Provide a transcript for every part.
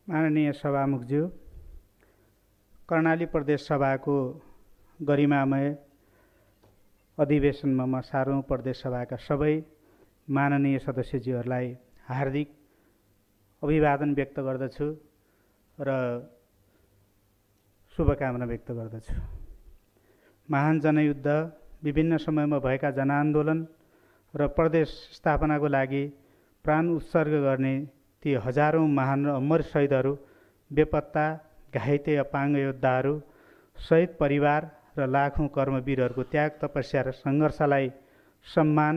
माननीय सभामुखज्यू, कर्णाली प्रदेश सभाको गरिमामय अधिवेशनमा म 7औं प्रदेश सभाका सबै माननीय सदस्यज्यूहरूलाई हार्दिक अभिवादन व्यक्त गर्दछु र शुभकामना व्यक्त गर्दछु। महान जनयुद्ध, विभिन्न समयमा भएका जनआन्दोलन र प्रदेश स्थापनाको लागि प्राण उत्सर्ग गर्ने ती हजारौं महान र अमर शहीदहरू, बेपत्ता घाइते अपाङ्ग योद्धाहरू, शहीद परिवार र लाखौं कर्मवीरहरूको त्याग, तपस्या र सङ्घर्षलाई सम्मान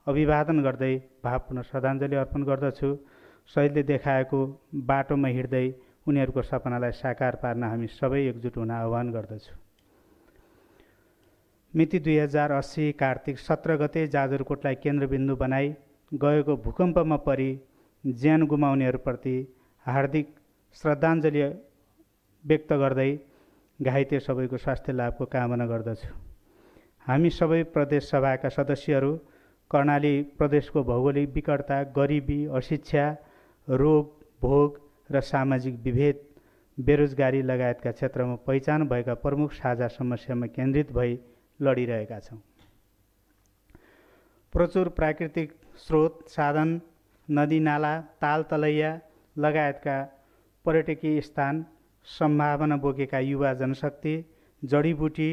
अभिवादन गर्दै भावपूर्ण श्रद्धाञ्जली अर्पण गर्दछु। शहीदले देखाएको बाटोमा हिँड्दै उनीहरूको सपनालाई साकार पार्न हामी सबै एकजुट हुन आह्वान गर्दछु। मिति 2080 कार्तिक 17 गते जाजरकोटलाई केन्द्रबिन्दु बनाई गएको भूकम्पमा परि ज्यान गुमाउनेहरूप्रति हार्दिक श्रद्धाञ्जली व्यक्त गर्दै घाइते सबैको स्वास्थ्य लाभको कामना गर्दछु। हामी सबै प्रदेश सभाका सदस्यहरू कर्णाली प्रदेशको भौगोलिक विकटता, गरिबी, अशिक्षा, रोग भोग र सामाजिक विभेद, बेरोजगारी लगायतका क्षेत्रमा पहिचान भएका प्रमुख साझा समस्यामा केन्द्रित भई लडिरहेका छौँ। प्रचुर प्राकृतिक स्रोत, साधन, नदी नाला, ताल तलैया लगायतका पर्यटकीय स्थान, सम्भावना बोकेका युवा जनशक्ति, जडीबुटी,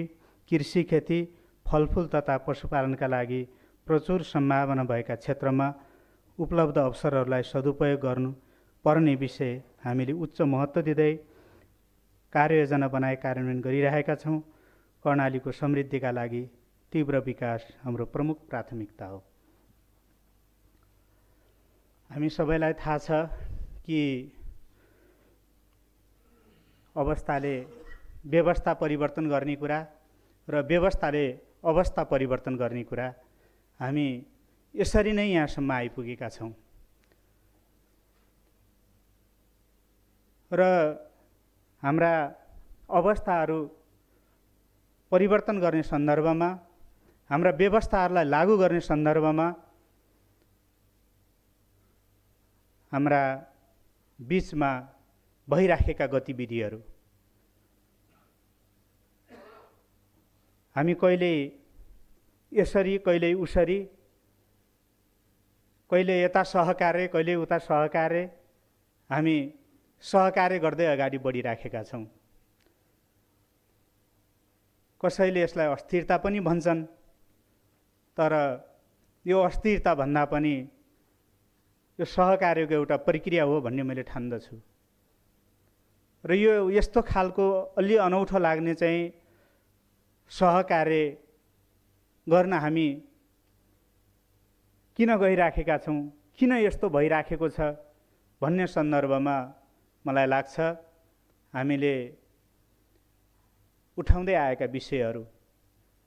कृषि, खेती, फलफुल तथा पशुपालनका लागि प्रचुर सम्भावना भएका क्षेत्रमा उपलब्ध अवसरहरूलाई सदुपयोग गर्नु पर्ने विषय हामीले उच्च महत्त्व दिँदै कार्ययोजना बनाई कार्यान्वयन गरिरहेका छौँ। कर्णालीको समृद्धिका लागि तीव्र विकास हाम्रो प्रमुख प्राथमिकता हो। हामी सबैलाई थाहा छ कि अवस्थाले व्यवस्था परिवर्तन गर्ने कुरा र व्यवस्थाले अवस्था परिवर्तन गर्ने कुरा, हामी यसरी नै यहाँसम्म आइपुगेका छौँ। र हाम्रा अवस्थाहरू परिवर्तन गर्ने सन्दर्भमा, हाम्रा व्यवस्थाहरूलाई लागू गर्ने सन्दर्भमा हाम्रा बीचमा भइराखेका गतिविधिहरू, हामी कहिले यसरी कहिले उसरी, कहिले यता सहकार्य कहिले उता सहकार्य, हामी सहकार्य गर्दै अगाडि बढिराखेका छौँ। कसैले यसलाई अस्थिरता पनि भन्छन्, तर यो अस्थिरता भन्दा पनि यो सहकार्यको एउटा प्रक्रिया हो भन्ने मैले ठान्दछु। र यो यस्तो खालको अलि अनौठो लाग्ने चाहिँ सहकार्य गर्न हामी किन गइराखेका छौँ, किन यस्तो भइराखेको छ भन्ने सन्दर्भमा मलाई लाग्छ हामीले उठाउँदै आएका विषयहरू,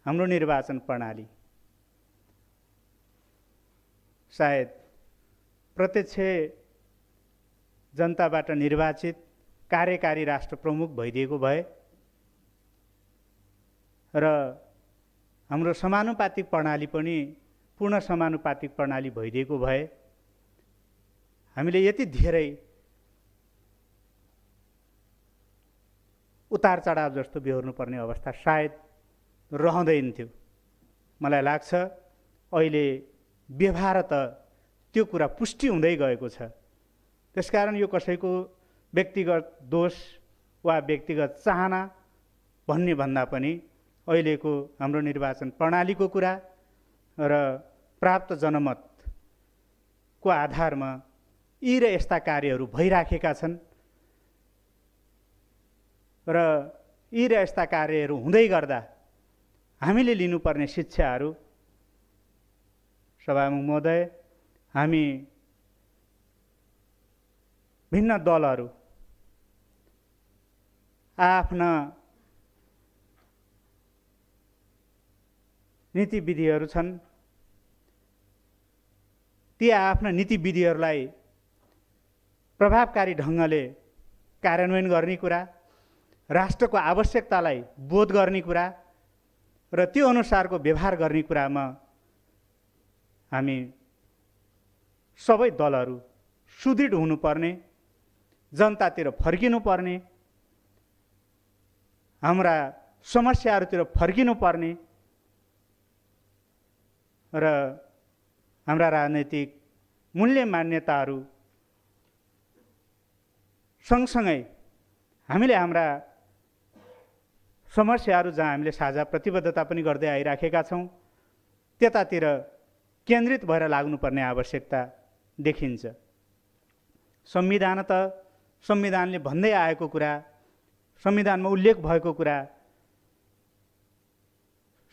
हाम्रो निर्वाचन प्रणाली, सायद प्रत्यक्ष जनताबाट निर्वाचित कार्यकारी राष्ट्र प्रमुख भइदिएको भए र हाम्रो समानुपातिक प्रणाली पनि पूर्ण समानुपातिक प्रणाली भइदिएको भए हामीले यति धेरै उतार चढाव जस्तो बेहोर्नुपर्ने अवस्था सायद रहँदैन थियो। मलाई लाग्छ अहिले व्यवहार त त्यो कुरा पुष्टि हुँदै गएको छ। त्यसकारण यो कसैको व्यक्तिगत दोष वा व्यक्तिगत चाहना भन्ने भन्दा पनि अहिलेको हाम्रो निर्वाचन प्रणालीको कुरा र प्राप्त जनमतको आधारमा यी र यस्ता कार्यहरू भइराखेका छन् र यी र यस्ता कार्यहरू हुँदै गर्दा हामीले लिनुपर्ने शिक्षाहरू, सभामुख महोदय, हामी भिन्न दलहरू आफ्ना नीति विधिहरू छन्, ती आफ्ना नीति विधिहरूलाई प्रभावकारी ढङ्गले कार्यान्वयन गर्ने कुरा, राष्ट्रको आवश्यकतालाई बोध गर्ने कुरा र त्यो अनुसारको व्यवहार गर्ने कुरामा हामी सबै दलहरू सुदृढ हुनुपर्ने, जनतातिर फर्किनुपर्ने, हाम्रा समस्याहरूतिर फर्किनुपर्ने र हाम्रा राजनैतिक मूल्य मान्यताहरू सँगसँगै हामीले हाम्रा समस्याहरू जहाँ हामीले साझा प्रतिबद्धता पनि गर्दै आइराखेका छौँ त्यतातिर केन्द्रित भएर लाग्नुपर्ने आवश्यकता देखिन्छ। संविधानले भन्दै आएको कुरा, संविधानमा उल्लेख भएको कुरा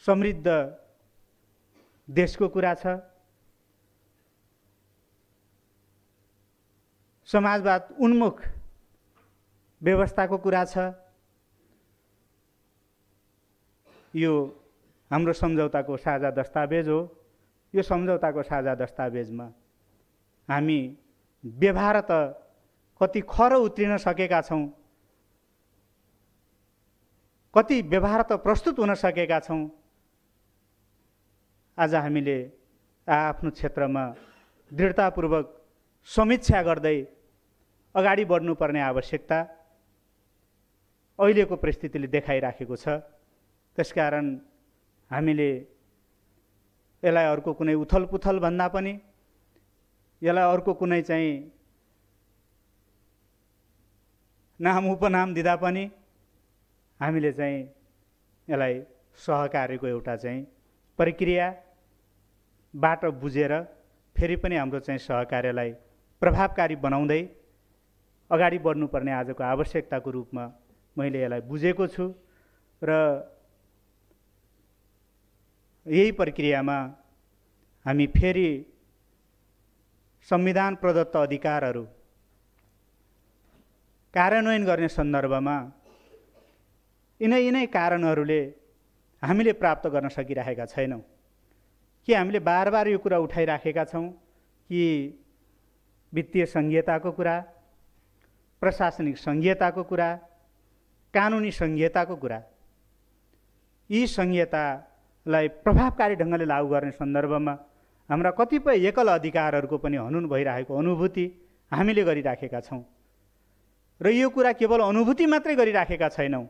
समृद्ध देशको कुरा छ, समाजवाद उन्मुख व्यवस्थाको कुरा छ। यो हाम्रो सम्झौताको साझा दस्तावेज हो। यो सम्झौताको साझा दस्तावेजमा हामी व्यवहार त कति खर उत्रिन सकेका छौँ, कति व्यवहार त प्रस्तुत हुन सकेका छौँ। आज हामीले आफ्नो क्षेत्रमा दृढतापूर्वक समीक्षा गर्दै अगाडि बढ्नुपर्ने आवश्यकता अहिलेको परिस्थितिले देखाइराखेको छ। त्यसकारण हामीले यसलाई अर्को कुनै उथलपुथल भन्दा पनि, यसलाई अर्को कुनै चाहिँ नाम उपनाम दिँदा पनि हामीले चाहिँ यसलाई सहकार्यको एउटा चाहिँ प्रक्रियाबाट बुझेर फेरि पनि हाम्रो चाहिँ सहकार्यलाई प्रभावकारी बनाउँदै अगाडि बढ्नुपर्ने आजको आवश्यकताको रूपमा मैले यसलाई बुझेको छु र यही प्रक्रियामा हामी फेरि संविधान प्रदत्त अधिकारहरू कार्यान्वयन गर्ने सन्दर्भमा यिनै कारणहरूले हामीले प्राप्त गर्न सकिरहेका छैनौँ। कि हामीले बार यो कुरा उठाइराखेका छौँ कि वित्तीय संघीयताको कुरा, प्रशासनिक संघीयताको कुरा, कानुनी संघीयताको कुरा, यी संघीयतालाई प्रभावकारी ढङ्गले लागू गर्ने सन्दर्भमा हाम्रा कतिपय एकल अधिकारहरूको पनि हनन भइरहेको अनुभूति हामीले गरिराखेका छौँ। र यो कुरा केवल अनुभूति मात्रै गरिराखेका छैनौँ,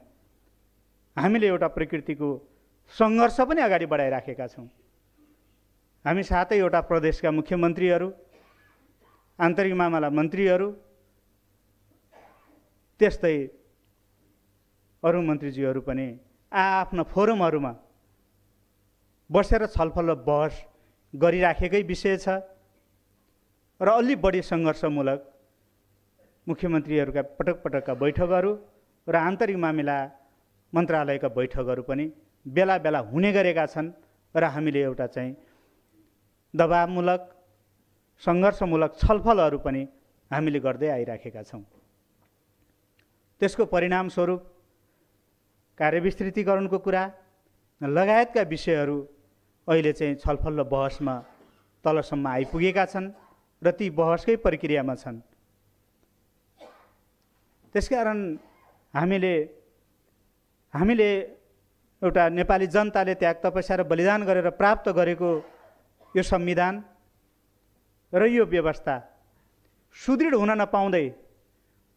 हामीले एउटा प्रकृतिको सङ्घर्ष पनि अगाडि बढाइराखेका छौँ। हामी 7वटा प्रदेशका मुख्यमन्त्रीहरू, आन्तरिक मामला मन्त्रीहरू, त्यस्तै अरू मन्त्रीज्यूहरू पनि आफ्ना फोरमहरूमा बसेर छलफल र बहस गरिराखेकै विषय छ र अलि बढी सङ्घर्षमूलक मुख्यमन्त्रीहरूका पटकका बैठकहरू र आन्तरिक मामिला मन्त्रालयका बैठकहरू पनि बेला बेला हुने गरेका छन् र हामीले एउटा चाहिँ दबावमूलक सङ्घर्षमूलक छलफलहरू पनि हामीले गर्दै आइराखेका छौँ। त्यसको परिणामस्वरूप कार्यविस्तृतीकरणको कुरा लगायतका विषयहरू अहिले चाहिँ छलफल र बहसमा तलसम्म आइपुगेका छन् र ती बहसकै प्रक्रियामा छन्। त्यसकारण हामीले एउटा नेपाली जनताले त्याग तपस्या र बलिदान गरेर प्राप्त गरेको यो संविधान र यो व्यवस्था सुदृढ हुन नपाउँदै,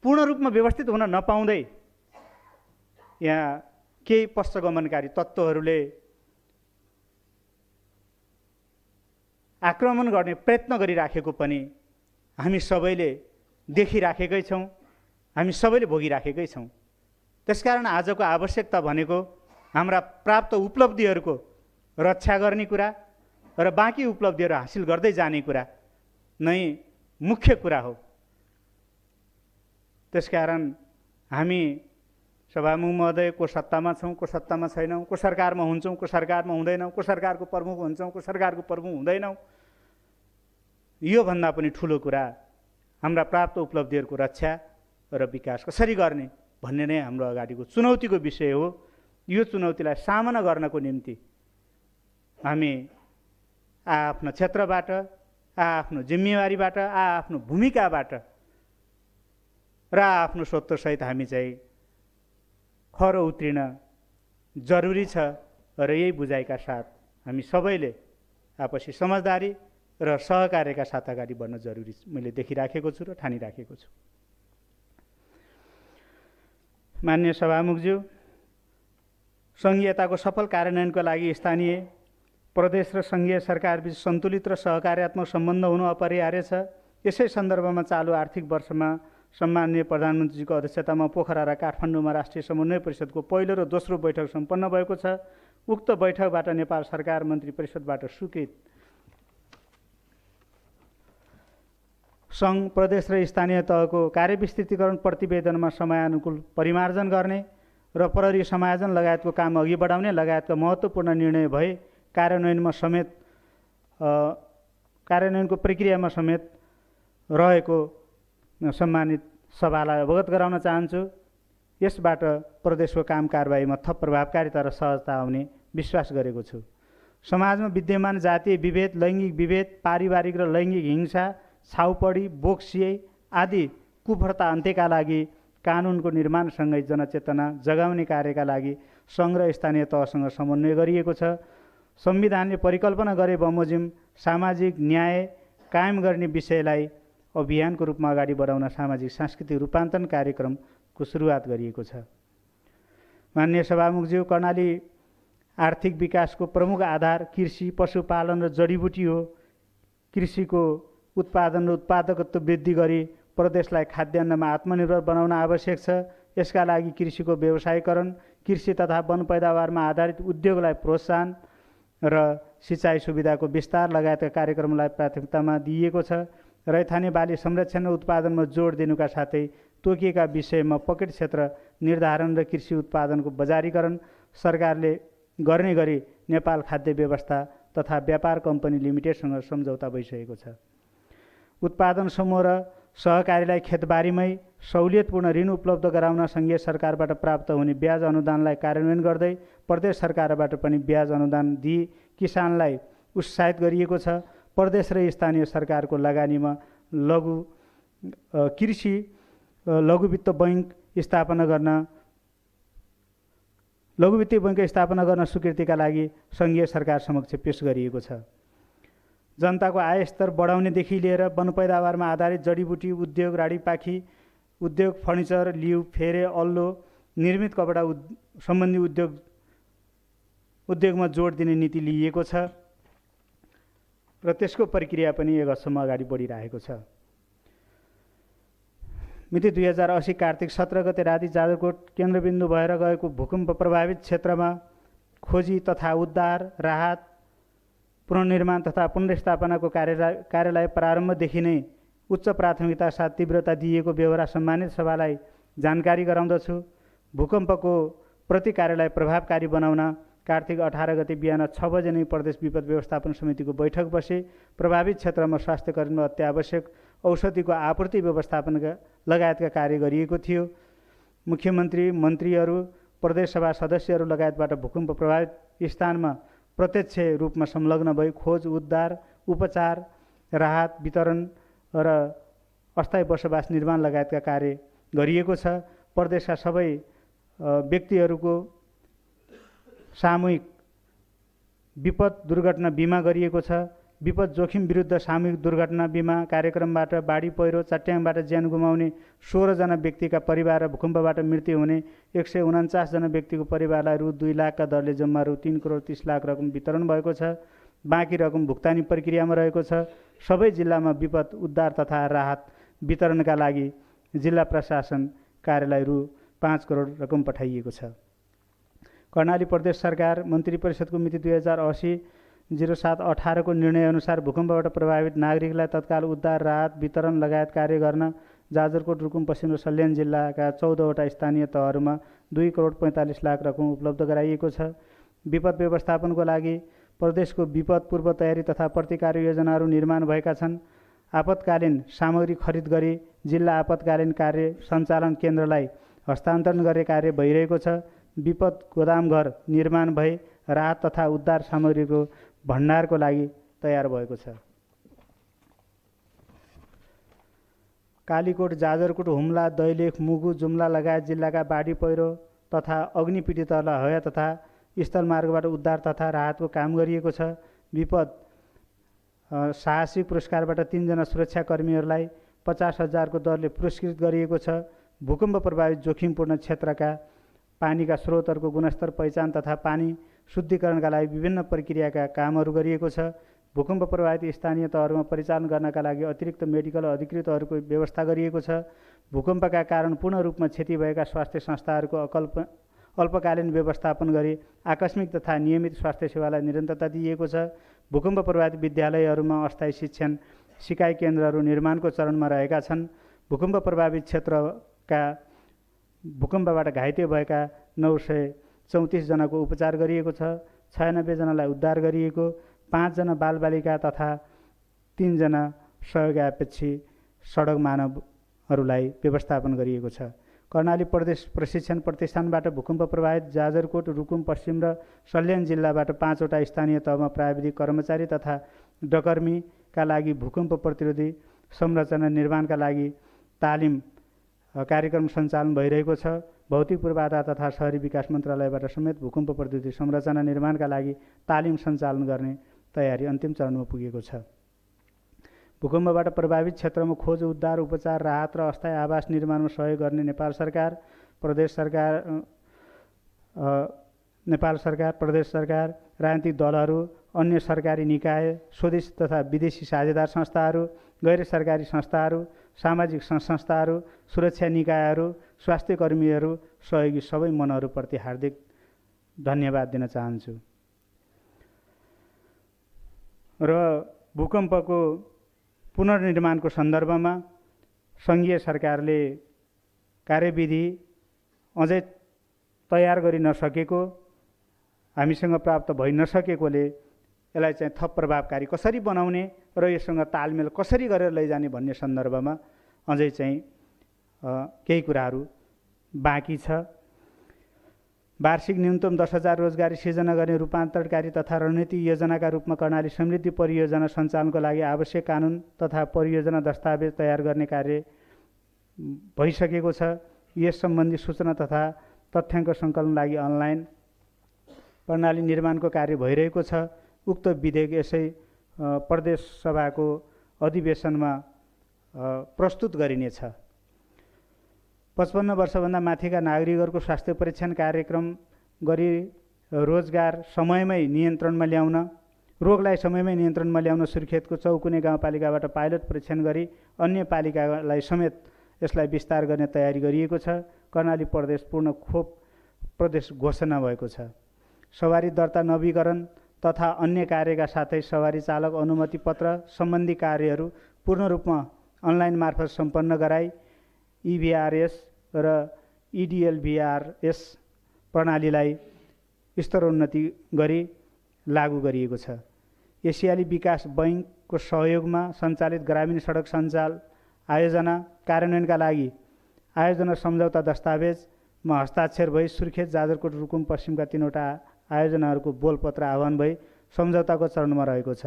पूर्ण रूपमा व्यवस्थित हुन नपाउँदै यहाँ केही पश्चगमनकारी तत्त्वहरूले आक्रमण गर्ने प्रयत्न गरिराखेको पनि हामी सबैले देखिराखेकै छौँ, हामी सबैले भोगिराखेकै छौँ। त्यसकारण आजको आवश्यकता भनेको हाम्रा प्राप्त उपलब्धिहरूको रक्षा गर्ने कुरा र बाँकी उपलब्धिहरू हासिल गर्दै जाने कुरा नै मुख्य कुरा हो। त्यसकारण हामी सभामुख महोदय को सत्तामा छौँ, को सत्तामा छैनौँ, को सरकारमा हुन्छौँ, को सरकारमा हुँदैनौँ, को सरकारको प्रमुख हुन्छौँ, को सरकारको प्रमुख हुँदैनौँ, योभन्दा पनि ठुलो कुरा हाम्रा प्राप्त उपलब्धिहरूको रक्षा र विकास कसरी गर्ने भन्ने नै हाम्रो अगाडिको चुनौतीको विषय हो। यो चुनौतीलाई सामना गर्नको निम्ति हामी आफ्नो क्षेत्रबाट, आफ्नो जिम्मेवारीबाट, आफ्नो भूमिकाबाट र आफ्नो स्वत्वसहित हामी चाहिँ खर उत्रिन जरुरी छ र यही बुझाइका साथ हामी सबैले आपसी समझदारी र सहकार्यका साथ अगाडि बढ्न जरुरी मैले देखिराखेको छु र ठानिराखेको छु। माननीय सभामुखज्यू, सङ्घीयताको सफल कार्यान्वयनको लागि स्थानीय, प्रदेश र सङ्घीय सरकारबीच सन्तुलित र सहकार्यात्मक सम्बन्ध हुनु अपरिहार्य छ। यसै सन्दर्भमा चालु आर्थिक वर्षमा सम्माननीय प्रधानमन्त्रीजीको अध्यक्षतामा पोखरा र काठमाडौँमा राष्ट्रिय समन्वय परिषदको पहिलो र दोस्रो बैठक सम्पन्न भएको छ। उक्त बैठकबाट नेपाल सरकार मन्त्री परिषदबाट स्वीकृत सङ्घ, प्रदेश र स्थानीय तहको कार्यविस्तृतीकरण प्रतिवेदनमा समयानुकूल परिमार्जन गर्ने र प्रहरी समायोजन लगायतको काम अघि बढाउने लगायतका महत्त्वपूर्ण निर्णय भए कार्यान्वयनको प्रक्रियामा समेत रहेको सम्मानित सभालाई अवगत गराउन चाहन्छु। यसबाट प्रदेशको काम कारबाहीमा थप प्रभावकारिता र सहजता आउने विश्वास गरेको छु। समाजमा विद्यमान जातीय विभेद, लैङ्गिक विभेद, पारिवारिक र लैङ्गिक हिंसा, छाउपडी, बोक्सिए आदि कुप्रथा अन्त्यका लागि कानुनको निर्माणसँगै जनचेतना जगाउने कार्यका लागि सङ्घ र स्थानीय तहसँग समन्वय गरिएको छ। संविधानले परिकल्पना गरे बमोजिम सामाजिक न्याय कायम गर्ने विषयलाई अभियानको रूपमा अगाडि बढाउन सामाजिक सांस्कृतिक रूपान्तरण कार्यक्रमको सुरुवात गरिएको छ। माननीय सभामुखज्यू, कर्णाली आर्थिक विकासको प्रमुख आधार कृषि, पशुपालन र जडीबुटी हो। कृषिको उत्पादन र उत्पादकत्व वृद्धि गरी प्रदेशलाई खाद्यान्नमा आत्मनिर्भर बनाउन आवश्यक छ। यसका लागि कृषिको व्यवसायीकरण, कृषि तथा वन पैदावारमा आधारित उद्योगलाई प्रोत्साहन र सिँचाइ सुविधाको विस्तार लगायतका कार्यक्रमलाई प्राथमिकतामा दिइएको छ। रैथाने बाली संरक्षण र उत्पादनमा जोड दिनुका साथै तोकिएका विषयमा पकेट क्षेत्र निर्धारण र कृषि उत्पादनको बजारीकरण सरकारले गर्ने गरी नेपाल खाद्य व्यवस्था तथा व्यापार कम्पनी लिमिटेडसँग सम्झौता भइसकेको छ। उत्पादन समूह र सहकारीलाई खेतबारीमै सहुलियतपूर्ण ऋण उपलब्ध गराउन सङ्घीय सरकारबाट प्राप्त हुने ब्याज अनुदानलाई कार्यान्वयन गर्दै प्रदेश सरकारबाट पनि ब्याज अनुदान दिई किसानलाई उत्साहित गरिएको छ। प्रदेश र स्थानीय सरकारको लगानीमा लघु वित्त बैङ्क स्थापना गर्न स्वीकृतिका लागि सङ्घीय सरकार समक्ष पेश गरिएको छ। जनताको आय स्तर बढाउनेदेखि लिएर वन पैदावारमा आधारित जडीबुटी उद्योग, राडीपाखी उद्योग, फर्निचर, लिउ, फेरे, अल्लो, निर्मित कपडा सम्बन्धी उद्योगमा जोड दिने नीति लिइएको छ र त्यसको प्रक्रिया पनि एक हदसम्म अगाडि बढिरहेको छ। मिति 2080 कार्तिक 17 गते राति जाजरकोट केन्द्रबिन्दु भएर गएको भूकम्प प्रभावित क्षेत्रमा खोजी तथा उद्धार, राहत, पुनर्निर्माण तथा पुनर्स्थापनाको कार्यलाई प्रारम्भदेखि नै उच्च प्राथमिकता साथ तीव्रता दिएको बेहोरा सम्मानित सभालाई जानकारी गराउँदछु। भूकम्पको प्रति कार्यलाई प्रभावकारी बनाउन कार्तिक 18 गते बिहान 6 बजे नै प्रदेश विपद व्यवस्थापन समितिको बैठक बसे। प्रभावित क्षेत्रमा स्वास्थ्यकर्मीमा अत्यावश्यक औषधिको आपूर्ति व्यवस्थापन लगायतका कार्य गरिएको थियो। मुख्यमन्त्री, मन्त्रीहरू, प्रदेशसभा सदस्यहरू लगायतबाट भूकम्प प्रभावित स्थानमा प्रत्यक्ष रूपमा संलग्न भई खोज, उद्धार, उपचार, राहत वितरण र अस्थायी बसोबास निर्माण लगायतका कार्य गरिएको छ। प्रदेशका सबै व्यक्तिहरूको सामूहिक विपद दुर्घटना बिमा गरिएको छ। विपद जोखिम विरुद्ध सामूहिक दुर्घटना बिमा कार्यक्रमबाट बाढी पहिरो, चट्याङबाट ज्यान गुमाउने 16 जना व्यक्तिका परिवार र भूकम्पबाट मृत्यु हुने 149 जना व्यक्तिको परिवारलाई रु 2 लाखका दरले जम्मा रु 3 करोड 30 लाख रकम वितरण भएको छ। बाँकी रकम भुक्तानी प्रक्रियामा रहेको छ। सबै जिल्लामा विपद उद्धार तथा राहत वितरणका लागि जिल्ला प्रशासन कार्यालय रु 5 करोड रकम पठाइएको छ। कर्णाली प्रदेश सरकार मन्त्री परिषदको मिति 2080/07/18 को निर्णयअनुसार भूकम्पबाट प्रभावित नागरिकलाई तत्काल उद्धार, राहत वितरण लगायत कार्य गर्न जाजरकोट, रुकुम, पश्चिम र सल्यान जिल्लाका 14 वटा स्थानीय तहहरूमा 2 करोड 45 लाख रकम उपलब्ध गराइएको छ। विपद व्यवस्थापनको लागि प्रदेशको विपद पूर्व तयारी तथा प्रतिकार योजनाहरू निर्माण भएका छन्। आपतकालीन सामग्री खरिद गरी जिल्ला आपतकालीन कार्य सञ्चालन केन्द्रलाई हस्तान्तरण गर्ने कार्य भइरहेको छ। विपद गोदामघर निर्माण भई राहत तथा उद्धार सामग्रीको भण्डारको लागि तयार भएको छ। कालीकोट, जाजरकोट, हुम्ला, दैलेख, मुगु, जुम्ला लगायत जिल्लाका बाढी पहिरो तथा अग्नि पीडितहरूलाई हवाई तथा स्थल मार्गबाट उद्धार तथा राहतको काम गरिएको छ। विपद साहसी पुरस्कारबाट 3 जना सुरक्षाकर्मीहरूलाई 50,000 को दरले पुरस्कृत गरिएको छ। भूकम्प प्रभावित जोखिमपूर्ण क्षेत्रका पानीका स्रोतहरूको गुणस्तर पहिचान तथा पानी शुद्धिकरणका लागि विभिन्न प्रक्रियाका कामहरू गरिएको छ। भूकम्प प्रभावित स्थानीय तहहरूमा परिचालन गर्नका लागि अतिरिक्त मेडिकल अधिकृतहरूको व्यवस्था गरिएको छ। भूकम्पका कारण पूर्ण रूपमा क्षति भएका स्वास्थ्य संस्थाहरूको अल्पकालीन व्यवस्थापन गरी आकस्मिक तथा नियमित स्वास्थ्य सेवालाई निरन्तरता दिइएको छ। भूकम्प प्रभावित विद्यालयहरूमा अस्थायी शिक्षण सिकाइ केन्द्रहरू निर्माणको चरणमा रहेका छन्। भूकम्प प्रभावित क्षेत्रका भूकम्पबाट घाइते भएका 934 जनाको उपचार गरिएको छ। 96 जनालाई उद्धार गरिएको, 5 जना बालबालिका तथा 3 जना सहयोगापेक्षी सडक मानवहरूलाई व्यवस्थापन गरिएको छ। कर्णाली प्रदेश प्रशिक्षण प्रतिष्ठानबाट भूकम्प प्रभावित जाजरकोट, रुकुम पश्चिम र सल्यान जिल्लाबाट 5 वटा स्थानीय तहमा प्राविधिक कर्मचारी तथा डकर्मीका लागि भूकम्प प्रतिरोधी संरचना निर्माणका लागि तालिम कार्यक्रम सञ्चालन भइरहेको छ। भौतिक पूर्वाधार तथा शहरी विकास मन्त्रालयबाट समेत भूकम्प प्रतिरोधी संरचना निर्माणका लागि तालिम सञ्चालन गर्ने तयारी अन्तिम चरणमा पुगेको छ। भूकम्पबाट प्रभावित क्षेत्रमा खोज, उद्धार, उपचार, राहत र अस्थायी आवास निर्माणमा सहयोग गर्ने नेपाल सरकार, प्रदेश सरकार, राजनीतिक दलहरू, अन्य सरकारी निकाय, स्वदेशी तथा विदेशी साझेदार संस्थाहरू, गैर सरकारी संस्थाहरू, सामाजिक संस्थाहरू, सुरक्षा निकायहरू, स्वास्थ्य कर्मीहरू, सहयोगी सबै मनहरूप्रति हार्दिक धन्यवाद दिन चाहन्छु। र भूकम्पको पुनर्निर्माणको सन्दर्भमा सङ्घीय सरकारले कार्यविधि अझै तयार गरि नसकेको, हामीसँग प्राप्त भइ नसकेकोले यसलाई चाहिँ थप प्रभावकारी कसरी बनाउने र यससँग तालमेल कसरी गरेर लैजाने भन्ने सन्दर्भमा अझै चाहिँ केही कुराहरू बाँकी छ। वार्षिक न्यूनतम 10,000 रोजगारी सिर्जना गर्ने रूपान्तरणकारी तथा रणनीतिक योजनाका रूपमा कर्णाली समृद्धि परियोजना सञ्चालनको लागि आवश्यक कानुन तथा परियोजना दस्तावेज तयार गर्ने कार्य भइसकेको छ। यस सम्बन्धी सूचना तथा तथ्याङ्क सङ्कलन लागि अनलाइन प्रणाली निर्माणको कार्य भइरहेको छ। उक्त विधेयक यसै प्रदेश सभाको अधिवेशनमा प्रस्तुत गरिनेछ। 55 वर्षभन्दा माथिका नागरिकहरूको स्वास्थ्य परीक्षण कार्यक्रम गरी रोगलाई समयमै नियन्त्रणमा ल्याउन सुर्खेतको चौकुने गाउँपालिकाबाट पाइलट परीक्षण गरी अन्य पालिकालाई समेत यसलाई विस्तार गर्ने तयारी गरिएको छ। कर्णाली प्रदेश पूर्ण खोप प्रदेश घोषणा भएको छ। सवारी दर्ता नवीकरण तथा अन्य कार्यका साथै सवारी चालक अनुमति पत्र सम्बन्धी कार्यहरू पूर्ण रूपमा अनलाइन मार्फत सम्पन्न गराई EVRS र EDLVRS प्रणालीलाई स्तरोन्नति गरी लागू गरिएको छ। एसियाली विकास बैङ्कको सहयोगमा सञ्चालित ग्रामीण सडक सञ्जाल आयोजना कार्यान्वयनका लागि आयोजना सम्झौता दस्तावेजमा हस्ताक्षर भई सुर्खेत, जाजरकोट, रुकुम पश्चिमका 3 वटा आयोजनाहरूको बोलपत्र आह्वान भई सम्झौताको चरणमा रहेको छ।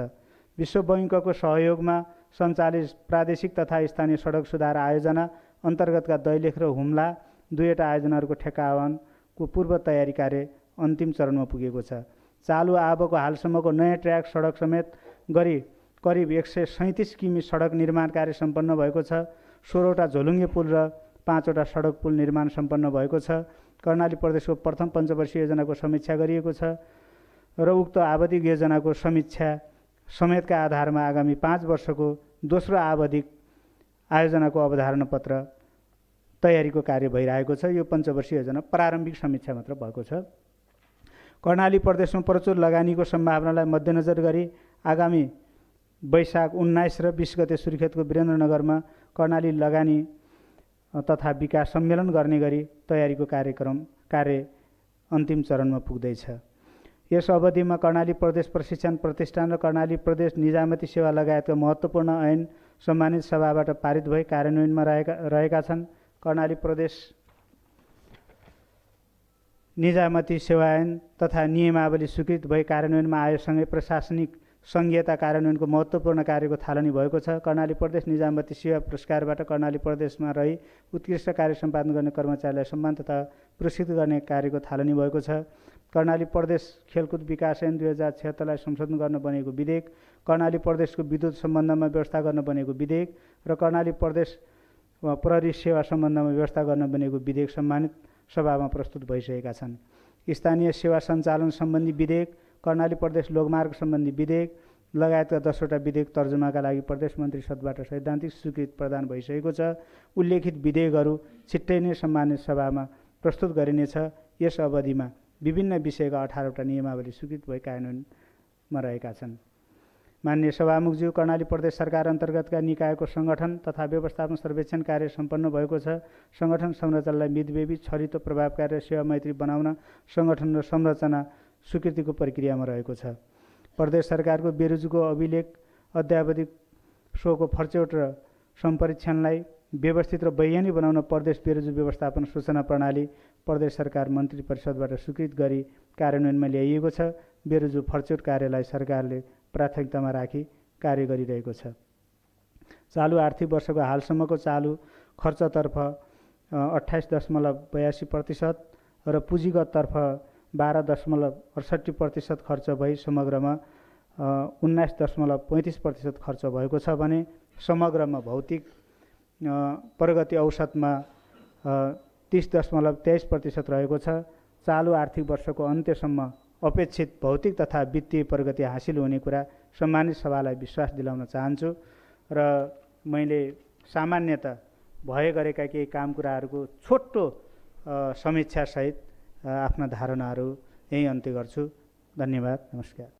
विश्व बैङ्कको सहयोगमा सञ्चालित प्रादेशिक तथा स्थानीय सडक सुधार आयोजना अन्तर्गतका दैलेख र हुम्ला 2 वटा आयोजनाहरूको ठेक्का आह्वानको पूर्व तयारी कार्य अन्तिम चरणमा पुगेको छ। चालु आबको हालसम्मको नयाँ ट्र्याक सडक समेत गरी करिब 137 किमी सडक निर्माण कार्य सम्पन्न भएको छ। 16 वटा झोलुङ्गे पुल र 5 वटा सडक पुल निर्माण सम्पन्न भएको छ। कर्णाली प्रदेशको प्रथम पञ्चवर्षीय योजनाको समीक्षा गरिएको छ र उक्त आवधिक योजनाको समीक्षा समेतका आधारमा आगामी 5 वर्षको दोस्रो आवधिक आयोजनाको अवधारणा पत्र तयारीको कार्य भइरहेको छ। यो पञ्चवर्षीय योजना प्रारम्भिक समीक्षा मात्र भएको छ। कर्णाली प्रदेशमा प्रचुर लगानीको सम्भावनालाई मध्यनजर गरी आगामी वैशाख 19 र 20 गते सुर्खेतको वीरेन्द्रनगरमा कर्णाली लगानी तथा विकास सम्मेलन गर्ने गरी तयारीको कार्य अन्तिम चरणमा पुग्दैछ। यस अवधिमा कर्णाली प्रदेश प्रशिक्षण प्रतिष्ठान र कर्णाली प्रदेश निजामती सेवा लगायतका महत्त्वपूर्ण ऐन सम्मानित सभाबाट पारित भई कार्यान्वयनमा रहेका छन्। कर्णाली प्रदेश निजामती सेवा ऐन तथा नियमावली स्वीकृत भई कार्यान्वयनमा आयोसँगै प्रशासनिक सङ्घीयता कार्यान्वयनको महत्त्वपूर्ण कार्यको थालनी भएको छ। कर्णाली प्रदेश निजामती सेवा पुरस्कारबाट कर्णाली प्रदेशमा रही उत्कृष्ट कार्य सम्पादन गर्ने कर्मचारीलाई सम्मान तथा पुरस्कृत गर्ने कार्यको थालनी भएको छ। कर्णाली प्रदेश खेलकुद विकास ऐन 2076लाई संशोधन गर्न बनेको विधेयक, कर्णाली प्रदेशको विद्युत सम्बन्धमा व्यवस्था गर्न बनेको विधेयक र कर्णाली प्रदेश प्रहरी सेवा सम्बन्धमा व्यवस्था गर्न बनेको विधेयक सम्मानित सभामा प्रस्तुत भइसकेका छन्। स्थानीय सेवा सञ्चालन सम्बन्धी विधेयक, कर्णाली प्रदेश लोकमार्ग सम्बन्धी विधेयक लगायतका 10वटा विधेयक तर्जुमाका लागि प्रदेश मन्त्री सदबाट सैद्धान्तिक स्वीकृति प्रदान भइसकेको छ। उल्लेखित विधेयकहरू छिट्टै नै सम्मानित सभामा प्रस्तुत गरिनेछ। यस अवधिमा विभिन्न विषयका 18वटा नियमावली स्वीकृत भई कार्यान्वयनमा रहेका छन्। माननीय सभामुखज्यू, कर्णाली प्रदेश सरकार अन्तर्गतका निकायको सङ्गठन तथा व्यवस्थापन सर्वेक्षण कार्य सम्पन्न भएको छ। सङ्गठन संरचनालाई मितव्ययी, छरितो, प्रभावकारी र सेवामैत्री बनाउन सङ्गठन र संरचना स्वीकृतिको प्रक्रियामा रहेको छ। प्रदेश सरकारको बेरोजगारको अभिलेख अद्यावधिक सोको फर्चौट र सम्परीक्षणलाई व्यवस्थित र वैज्ञानिक बनाउन प्रदेश बेरोजगार व्यवस्थापन सूचना प्रणाली प्रदेश सरकार मन्त्री परिषदबाट स्वीकृत गरी कार्यान्वयनमा ल्याइएको छ। बेरोजगार फर्चौट कार्यलाई सरकारले प्राथमिकतामा राखी कार्य गरिरहेको छ। चालु आर्थिक वर्षको हालसम्मको चालु खर्चतर्फ 28.82% र पुँजीगततर्फ 12.68% खर्च भई समग्रमा 19.35% खर्च भएको छ भने समग्रमा भौतिक प्रगति औसतमा 30.23% रहेको छ। चालु आर्थिक वर्षको अन्त्यसम्म अपेक्षित भौतिक तथा वित्तीय प्रगति हासिल हुने कुरा सम्मानित सभालाई विश्वास दिलाउन चाहन्छु र मैले सामान्यतः भए गरेका केही काम कुराहरूको छोटो समीक्षासहित आफ्ना धारणाहरू यही अन्त्य गर्छु। धन्यवाद, नमस्कार।